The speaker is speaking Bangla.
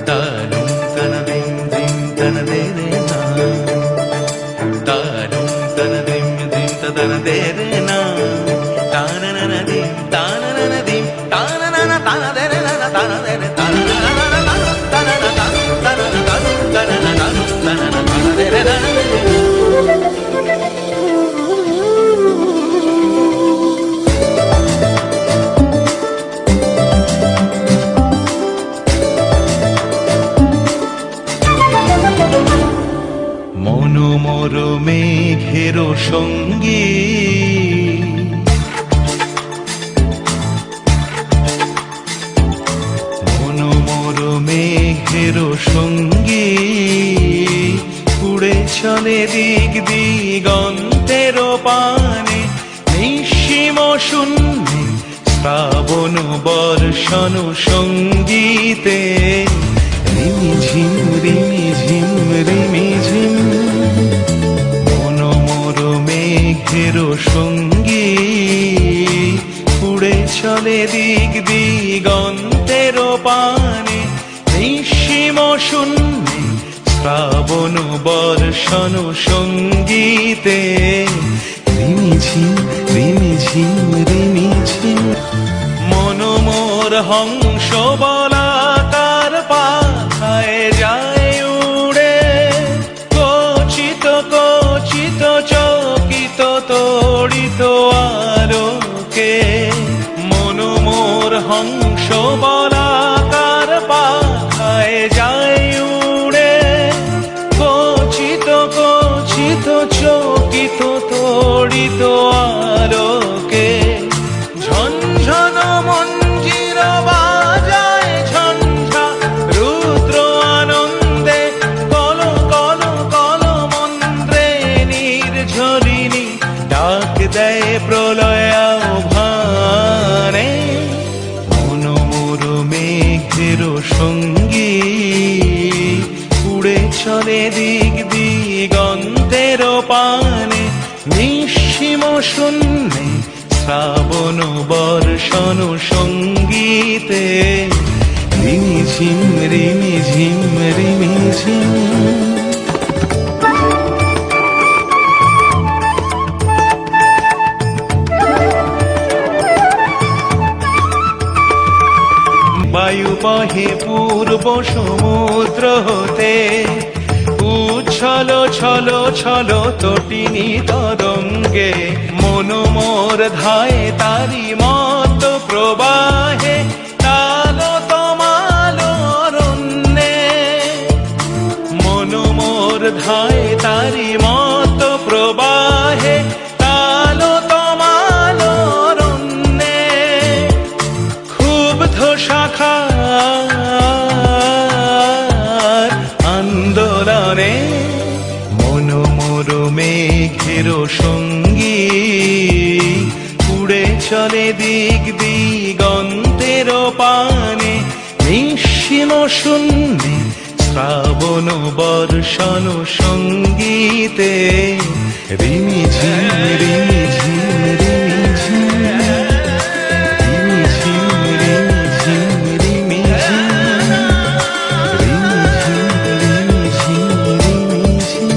তানুম তানা দিম দিম তানা দে রে না, তানুম তানা দিম দিম তানা দে রে না, তানা না না দিম তানা না না দিম তানা না না তানা দে রে না তানা দে রে তানা না না না তানা না তানা তানা না তানা না তানা না তানা দে রে না। মনোমর মেঘের সঙ্গী, মনোমর মেঘের সঙ্গী, উড়ে চলে দিক দিগন্তের পানে, নিঃসীম শূন্যে শ্রাবণ বর্ষণ সঙ্গীতে, রিমিঝিম রিমিঝিম রিমিঝিম। মনোমর মেঘের সঙ্গী, উড়ে চলে দিক দিগন্তের পানে, নিঃসীম শূন্যে শ্রাবণ বর্ষণ সঙ্গীতে, রিমিঝিম রিমিঝিম রিমিঝিম। মনোমর হংস বলাকার পাথায় যায় উড়ে, কচিত কচিত চকিত তড়িত আলোকে। মনোমর হংস বলাকার পাথায় যায় উড়ে, কচিত কচিত চকিত তড়িত আলোকে। ঝনঝন মঞ্জির বাজায় ঝঞ্ঝা রুদ্র আনন্দে, কল কল কল মন্ত্রে নির্ঝরিণী ডাক দেয় প্রলয় আহ্বানে। মনোমর মেঘের সঙ্গী, উড়ে চলে দিক দিগন্তের পানে, নিঃসীম শূন্যে শ্রাবণ বর্ষণ সঙ্গীতে, রিমিঝিম রিমিঝিম রিমিঝিম। বায়ু বহে পূর্ব সমুদ্র হতে, উচ্ছল ছল ছল তটিনী তরঙ্গে। মনোমর ধায় তারি মত প্রবাহে, তাল তমাল অরণ্যে। মনোমর ধায় তারি মত প্রবাহে, তাল তমাল অরণ্যে। ক্ষুব্ধ শাখার আন্দোলনে, মনোমর মেঘের সঙ্গী, উড়ে চলে দিক দিগন্তের পানে, নিঃসীম শূন্যে শ্রাবণ বর্ষণ সঙ্গীতে, রিমিঝিম রিমিঝিম রিমিঝিম রিমিঝিম রিমিঝিম রিমিঝিম রিমিঝিম রিমিঝিম রিমিঝিম।